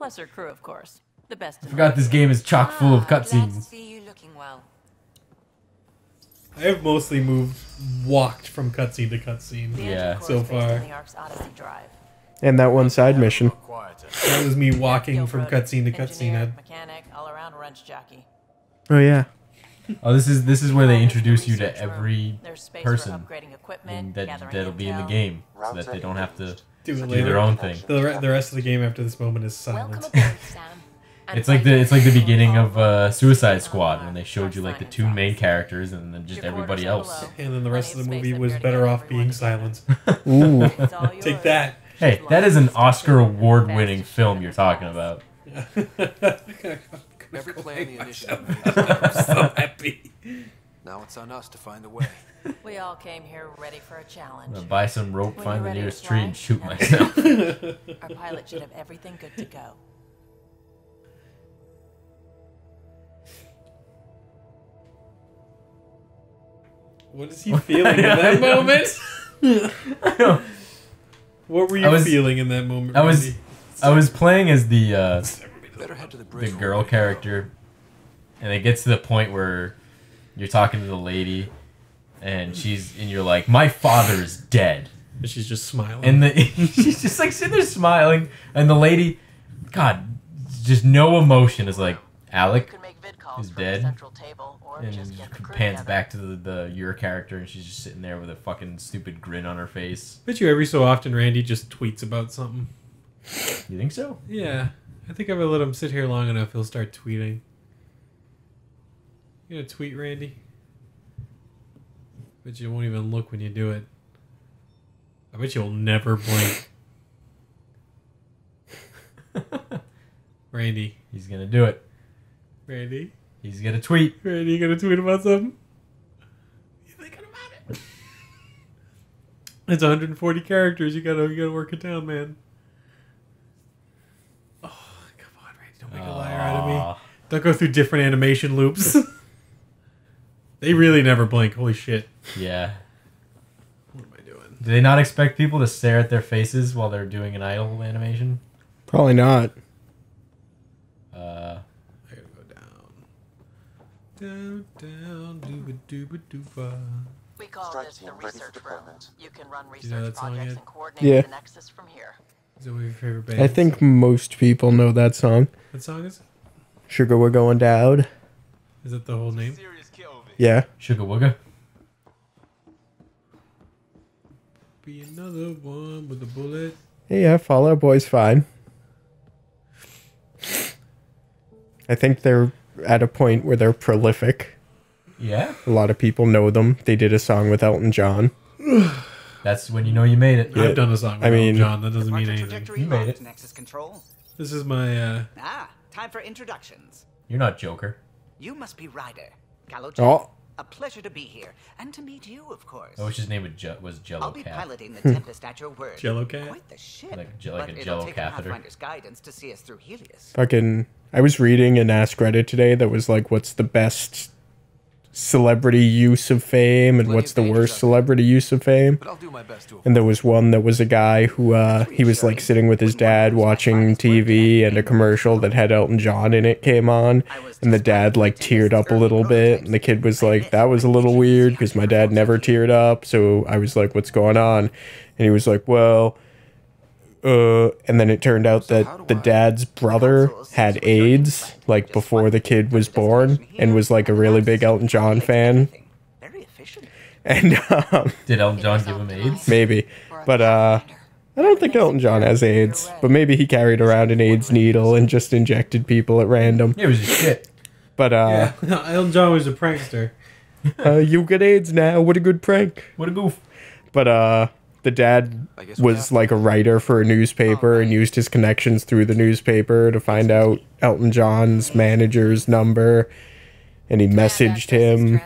Plus her crew, of course. The best. I forgot this game is chock full of cutscenes. See you looking well. I have mostly walked from cutscene to cutscene. Yeah. So far. And that one side mission. That was me walking from cutscene to cutscene. Mechanic, all-around wrench jockey. Oh yeah. Oh, this is where they introduce you to every person equipment, that'll be in the game, so that they don't have to Do their own thing. The rest of the game after this moment is silent. It's like the beginning of Suicide Squad when they showed you like the two main characters and then just everybody else. And then the rest of the movie was better off being silent. Ooh. Take that. Hey, that is an Oscar award-winning film you're talking about. Every player in the initiative. I'm so happy. Now it's on us to find a way. We all came here ready for a challenge. I'm gonna buy some rope, When find you're the ready nearest to tree, fly, and shoot now myself. Our pilot should have everything good to go. What is he feeling in that moment? What were you feeling in that moment? I was playing as the the girl character, and it gets to the point where you're talking to the lady, and you're like, my father is dead. And she's just smiling. And she's just like sitting there smiling, and the lady, God, just no emotion, is like, Alec is dead. And then just pans back to your character, and she's just sitting there with a fucking stupid grin on her face. Bet you every so often Randy just tweets about something. You think so? Yeah. I think if I let him sit here long enough, he'll start tweeting. You gonna tweet, Randy? Bet you won't even look when you do it. I bet you'll never blink. Randy. He's gonna do it. Randy. He's gonna tweet. Randy, you gonna tweet about something? You thinking about it? It's 140 characters. You gotta work it down, man. Oh, come on, Randy. Don't make a liar out of me. Don't go through different animation loops. They really never blink. Holy shit. Yeah. What am I doing? Do they not expect people to stare at their faces while they're doing an idle animation? Probably not. I gotta go down. Down, dooba. We call this the research room. You can run You know research that song projects yet? and coordinate Yeah. the nexus from here. Is that one of your favorite bands? I think most people know that song. What song is it? Sugar, we're going down. Is that the whole name? Yeah. Sugar Wooga? Be another one with a bullet. Yeah, Fall Out Boy's fine. I think they're at a point where they're prolific. Yeah? A lot of people know them. They did a song with Elton John. That's when you know you made it. I've done a song with Elton John. That doesn't mean Departure anything. trajectory You made locked, it. Nexus control. This is my, Time for introductions. You're not Joker. You must be Ryder. Gallo Oh. A pleasure to be here. And to meet you, of course. I wish his name was Jello I'll be Cat. piloting the Tempest at your word. Jello Cat? Quite the ship. Like a but Jello it'll take a catheter. Pathfinder's guidance to see us through Helios. Fucking, I was reading an Ask Reddit today that was like, what's the best celebrity use of fame and what's the worst celebrity use of fame? But I'll do my best to And there was one that was a guy who, he was like sitting with his dad watching TV, and a commercial that had Elton John in it came on, and the dad like teared up a little bit, and the kid was like, that was a little weird because my dad never teared up. So I was like, what's going on? And he was like, well, and then it turned out that the dad's brother had AIDS like before the kid was born, and was like a really big Elton John fan. Very efficient. And Did Elton John give him AIDS? maybe, but I don't think Elton John has AIDS, but maybe he carried around an AIDS needle and just injected people at random. Yeah, it was just shit. But yeah, Elton John was a prankster. You get AIDS now. What a good prank. What a goof. But the dad was like a writer for a newspaper and used his connections through the newspaper to find out Elton John's manager's number, and he messaged him,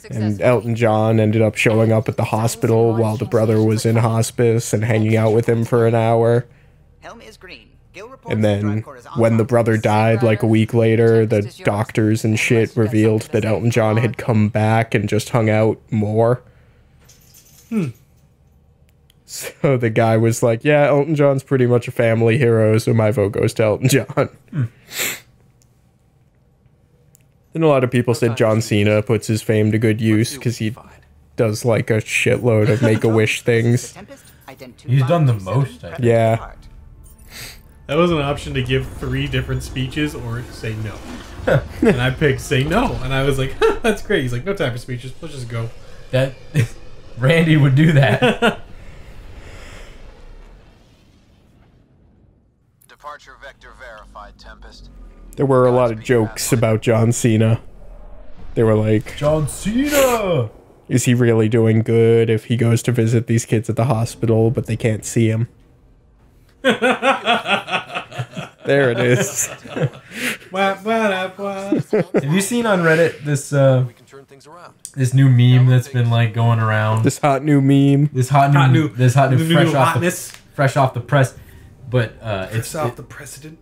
and Elton John ended up showing up at the hospital while the brother was in hospice and hanging out with him for an hour. Helm is green. Gil reports And the then drive core is when the on. brother died like a week later, the doctors and shit revealed that Elton John had come back and just hung out more. So the guy was like, yeah, Elton John's pretty much a family hero, so my vote goes to Elton John. And a lot of people said John Cena puts his fame to good use because he does like a shitload of Make-A-Wish things. He's done the most, I think. Yeah. That was an option to give 3 different speeches or say no. And I picked say no. And I was like, that's great. He's like, no time for speeches. Let's just go. That Randy would do that. Departure vector verified, Tempest. There were a lot of jokes about John Cena. They were like, John Cena! is he really doing good if he goes to visit these kids at the hospital, but they can't see him? There it is. Have you seen on Reddit this We can turn things around. this new meme that's been like going around? This hot new meme. This hot new fresh off hotness. fresh off the press. But It's off the precedent.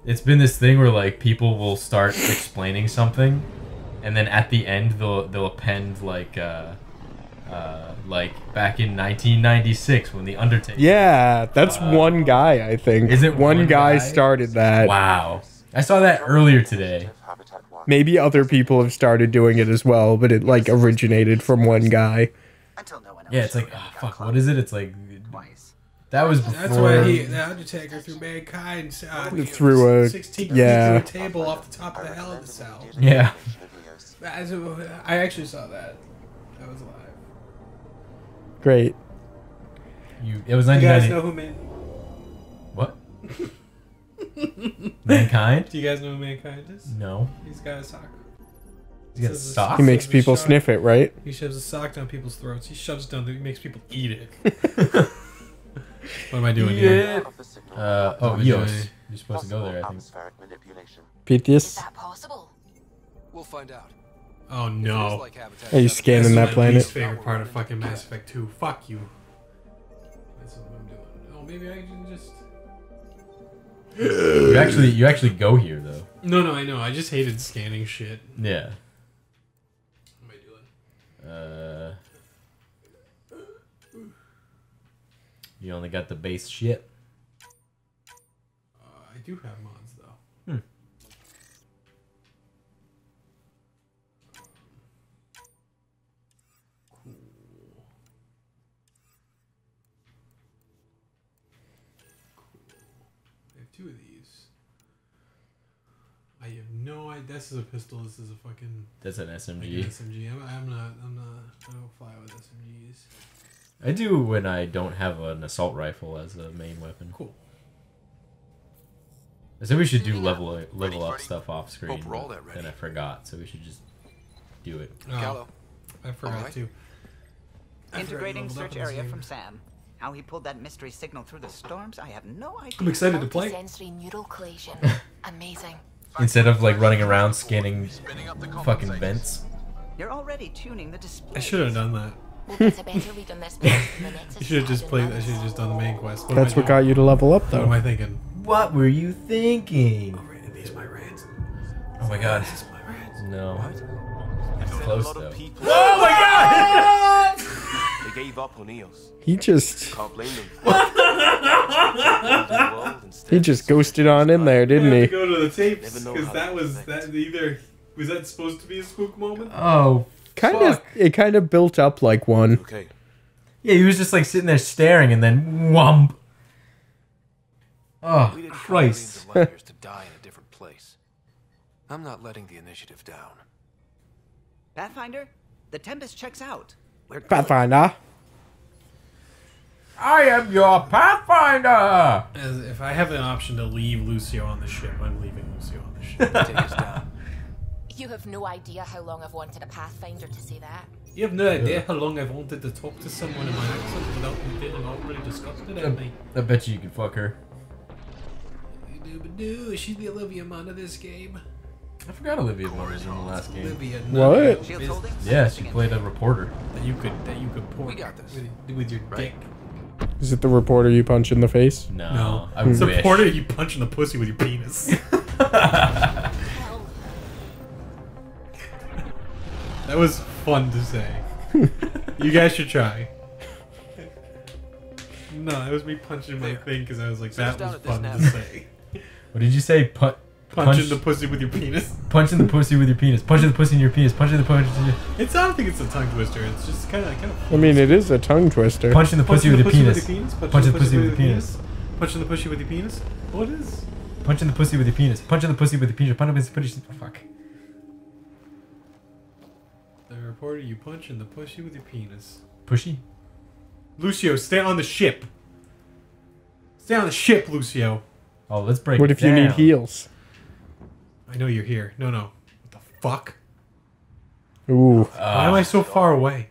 it's been this thing where like people will start explaining something, and then at the end they'll append like back in 1996 when the Undertaker. Yeah, that's one guy, I think. Is it one one guy guy? started that? Wow, I saw that earlier today. Maybe other people have started doing it as well, but it like originated from one guy. Until no one else Yeah, it's like, showed oh, any fuck, clue. what is it? It's like Twice. that was before. That's why the Undertaker threw mankind Through a- 16 yeah. feet through a table off the top of the Hell in a Cell. Yeah. I actually saw that. I was alive. Great. It was You guys 1990. know who What? Mankind? Do you guys know who Mankind is? No. He's got a sock. He's got a sock. He makes people sniff it, right? He shoves a sock down people's throats. He shoves it down. He makes people eat it. What am I doing here? Oh, Eos. You're supposed to go there, I think. Pitius? that possible? We'll find out. Oh If it is no. like habitat Are you seven, scanning This is that my planet? least favorite part of fucking Mass Effect 2. Fuck you. That's what I'm doing. Oh, maybe I can just. You actually go here though. No, I know. I just hated scanning shit. Yeah. What am I doing? You only got the base shit. I do have mods though. I have 2 of these. I have no idea. This is a pistol. This is a fucking That's an like SMG. an SMG. I'm not. I don't fly with SMGs. I do when I don't have an assault rifle as a main weapon. Cool. I said we should do level up stuff off screen, Hope we're all that ready. and I forgot, so we should just do it. Oh, Gallo. I forgot Alright. to. I forgot Integrating you leveled up search in this area game. from Sam. How he pulled that mystery signal through the storms, I have no idea. I'm excited to play. Multi-sensory neural collation. Amazing. Instead of like running around scanning fucking vents. You're already tuning the display. I should have done that. We'll get a better read on this place in the next You should have just 1,000 played. I minutes. should have just done the main quest. What That's am I what got you to level up, doing? What am though. I thinking? What were you thinking? Alright, these my rants. Oh my god. This is my rants. No. A Close lot though. of people. Oh my god! They gave up on Eos. He just Can't blame them. he just ghosted on in there, I didn't have to he? go to the tapes Never know because how that to was expect. that either was that supposed to be a spook moment? Oh. It kind of built up like one. Okay. Yeah, he was just like sitting there staring, and then whomp. Oh We didn't Christ. put millions of light years to die in a different place. I'm not letting the initiative down. Pathfinder, the Tempest checks out. We're good. Pathfinder. I am your Pathfinder. As if I have an option to leave Lucio on the ship, I'm leaving Lucio on the ship. Take us down. You have no idea how long I've wanted a Pathfinder to say that. You have no idea how long I've wanted to talk to someone in my accent without me feeling already disgusted at me. I bet you could fuck her. Is she the Olivia Munn of this game? I forgot Olivia Munn was in the last game. Olivia, What? Shields holding? Yeah, she played a reporter. that you could pork We got this. with your Right? dick. Is it the reporter you punch in the face? No, I It's wish. a porter you punch in the pussy with your penis. Hell, That was fun to say. You guys should try. No, that was me punching my thing because I was like, Sit us that down was at this fun to nap. say. What did you say? Punching the pussy with your penis. Punching the pussy with your penis. Punching the pussy in your penis. Punching the pussy in your... I don't think it's a tongue twister. It's just kind of. I mean, it is a tongue twister. Punching the pussy with your penis. Punching the pussy with your penis. Punching the pussy with your penis. What is? Punching the pussy with your penis. Punching the pussy with your penis. Punching the pussy. Fuck. The reporter, you punching the pussy with your penis. Pushy? Lucio, stay on the ship. Stay on the ship, Lucio. Oh, let's break What it if you need down. heels? I know you're here. No. What the fuck? Ooh. Why am I so far away?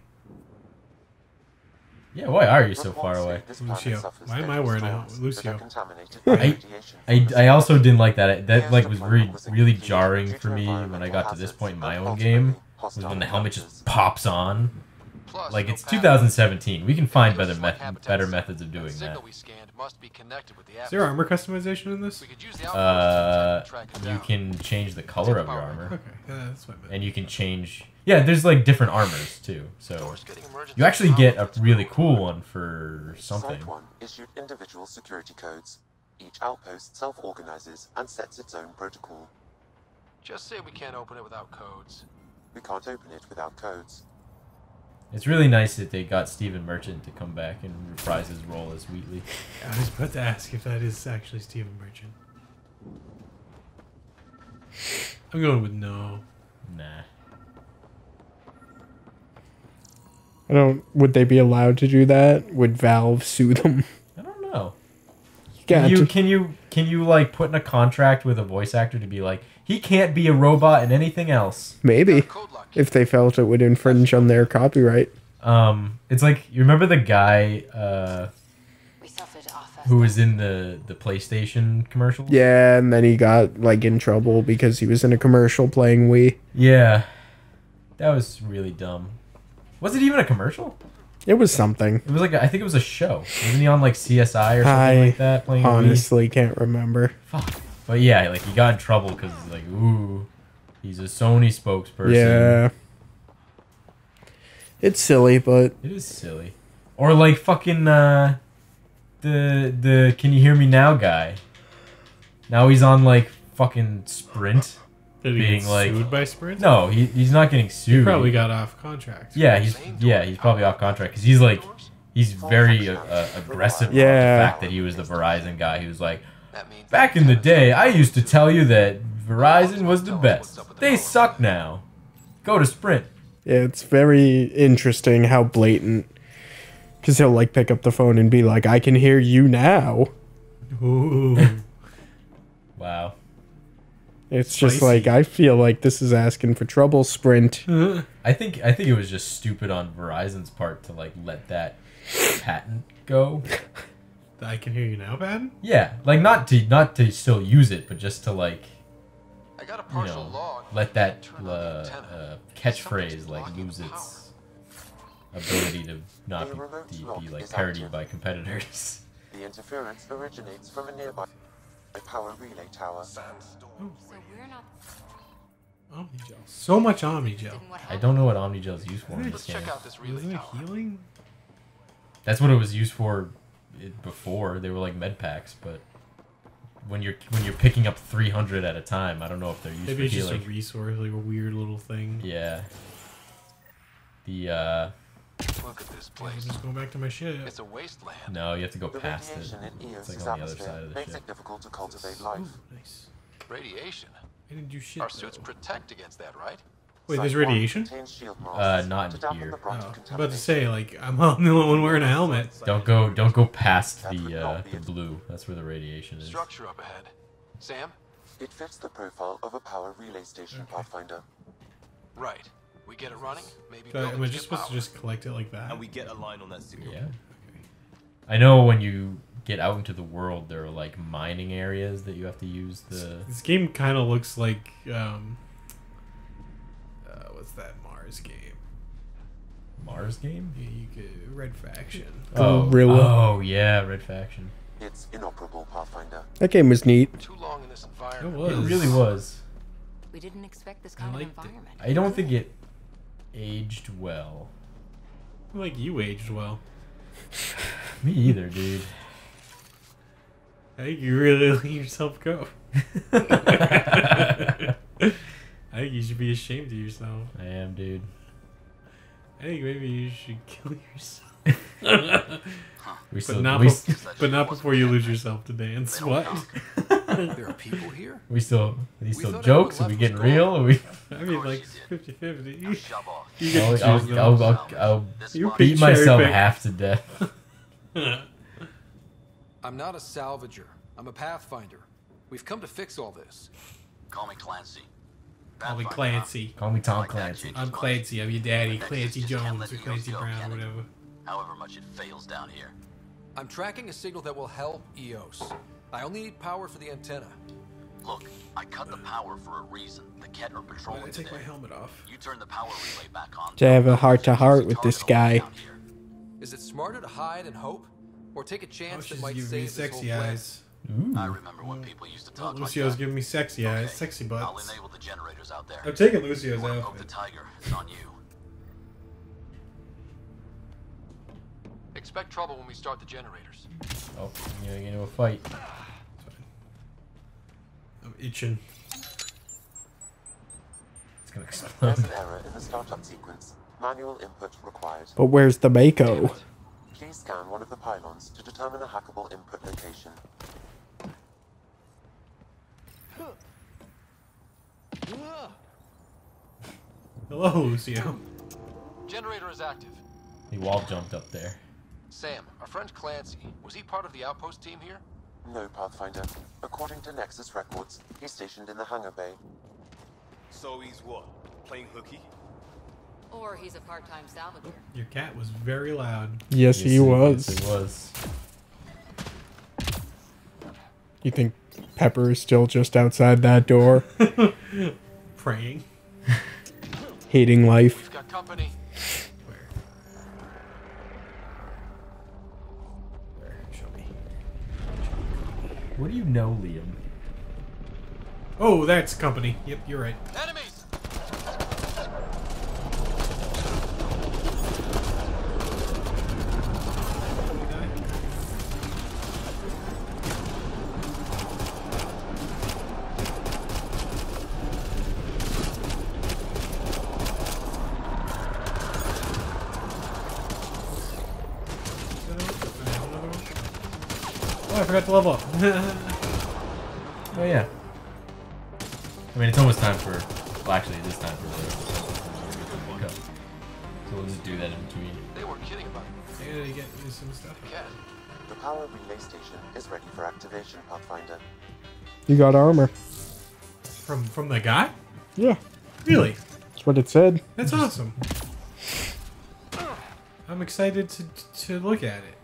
Yeah, why are you so far away? Lucio. Why am I wearing a Lucio? I also didn't like that. That like was really jarring for me when I got to this point in my own game. Was when the helmet just pops on. Like it's 2017. We can find better methods of doing that. Is there armor customization in this? You can change the color of your armor. Okay, that's what I meant. And you can change. Yeah, there's like different armors too. So you actually get a really cool one for something. Site 1 issued individual security codes. Each outpost self-organizes and sets its own protocol. Just say we can't open it without codes. We can't open it without codes. It's really nice that they got Stephen Merchant to come back and reprise his role as Wheatley. I was about to ask if that is actually Stephen Merchant. I'm going with no. Nah. Would they be allowed to do that? Would Valve sue them? I don't know. Yeah, Can you like put in a contract with a voice actor to be like, he can't be a robot in anything else? maybe. If they felt it would infringe on their copyright. It's like, you remember the guy who was in the PlayStation commercial? Yeah, and then he got like in trouble because he was in a commercial playing Wii. Yeah. That was really dumb. Was it even a commercial? It was something. It was like, I think it was a show. Wasn't he on like CSI or something like that playing honestly can't remember. Fuck. But yeah, like he got in trouble because like, ooh, he's a Sony spokesperson. Yeah. It's silly, but It is silly. Or like fucking the Can You Hear Me Now guy. Now he's on like fucking Sprint. Did he Being get like, sued by Sprint? No, he's not getting sued. He probably got off contract. Yeah, he's probably off contract because he's very aggressive about the Yeah. fact that he was the Verizon guy. He was like, back in the day, I used to tell you that Verizon was the best. They suck now. Go to Sprint. yeah, it's very interesting how blatant. Because he'll like pick up the phone and be like, I can hear you now. Ooh. Wow. It's just Spicy. like, I feel like this is asking for trouble, Sprint. I think it was just stupid on Verizon's part to like let that patent go. I can hear you now, Patton? Yeah, like not to still use it, but just to like, I got a you partial know, log. let that Turn on the antenna. catchphrase Something's like blocking lose the its ability to not be like parodied by competitors. The interference originates from a nearby power relay tower. Omnigel. So much Omnigel. I don't know what Omnigel is used for in this Let's game. check out this relay Isn't it tower. healing? That's what it was used for before. They were like med packs, but when you're picking up 300 at a time, I don't know if they're used Maybe for it's just healing. a resource, like a weird little thing. Yeah. Look at this I'm place. just going back to my shit. It's a wasteland. No, you have to go The past it. radiation in It's Eos's like on the other side atmosphere of the makes ship. it difficult to cultivate life. Ooh, nice. Radiation. I didn't do shit. Our though. suits protect against that, right? Wait, there's Site 1 radiation? contains shield masks Not to in dampen here. the Oh, brunt of I'm about to contamination. say, like, I'm the only one wearing a helmet. Don't go past the blue. That's where the radiation is. Structure up ahead. Sam? It fits the profile of a power relay station, Pathfinder. Right. We get it running? Maybe So, build am I it to just get supposed to power. just collect it like that? And we get a line on that signal. Yeah. I know when you get out into the world, there are like mining areas that you have to use the. This game kind of looks like, what's that Mars game? Mars game? Yeah, you could, Red Faction. Gorilla. Oh yeah, Red Faction. It's inoperable, Pathfinder. That game was neat. Too long in this It environment. was. It really was. We didn't expect this I kind of liked it. environment. I don't think it aged well. Like, you aged well. Me either, dude. I think you really let yourself go. I think you should be ashamed of yourself. I am, dude. I think maybe you should kill yourself. But not before you lose yourself to dance. What? There are people here. Are these still thought jokes? Are everyone we left getting was real? Are we? I mean, like 50-50. You I'll, get to choose those. I'll You beat pick myself cherry pick. half to death. I'm not a salvager. I'm a pathfinder. We've come to fix all this. Call me Clancy. Call me Clancy. Call me Tom Clancy. I'm Clancy. I'm your daddy, Clancy Jones or Clancy Brown, whatever. However much it fails down here. I'm tracking a signal that will help EOS. I only need power for the antenna. Look, I cut the power for a reason. The Ket are Why patrolling did I take my today. helmet off? You turn the power relay back on. To have a heart-to-heart with this guy. Is it smarter to hide and hope, or take a Oh, chance she's that might giving me save this whole sexy plan? eyes. I remember when people used to Oh, talk like Lucio's that. giving me sexy eyes, Okay, sexy I'll butts. enable the generators out there. I'm taking Lucio's Wanna poke the outfit. tiger, it's on you. Expect trouble when we start the generators. Oh, you're gonna get into a fight. I'm itching. It's gonna explode. There's an error in the startup sequence. Manual input required. But where's the Mako? Please scan one of the pylons to determine a hackable input location. Hello, Lucio. Generator is active. He wall jumped up there. Sam, our friend Clancy, was he part of the outpost team here? No, Pathfinder. According to Nexus records, he's stationed in the hangar bay. So he's what? Playing hooky? Or he's a part-time salvager. Your cat was very loud. Yes, he was. Yes, it was. You think Pepper is still just outside that door, Praying. hating life? We've got company. Where? Show me. What do you know, Liam? Oh, that's company. Yep, you're right. Enemies! Oh, I forgot to level up. Oh yeah. I mean, it's almost time for. Well, actually, it is time for the cup. So we'll just do that in between. They were kidding about it. I gotta get you some stuff. Cat. The power relay station is ready for activation, Pathfinder. You got armor. From the guy? Yeah, Really? that's what it said. That's awesome. I'm excited to look at it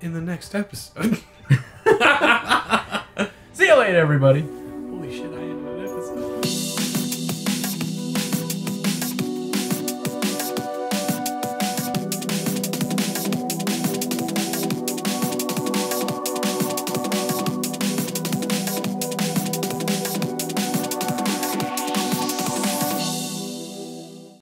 in the next episode. See you later, everybody.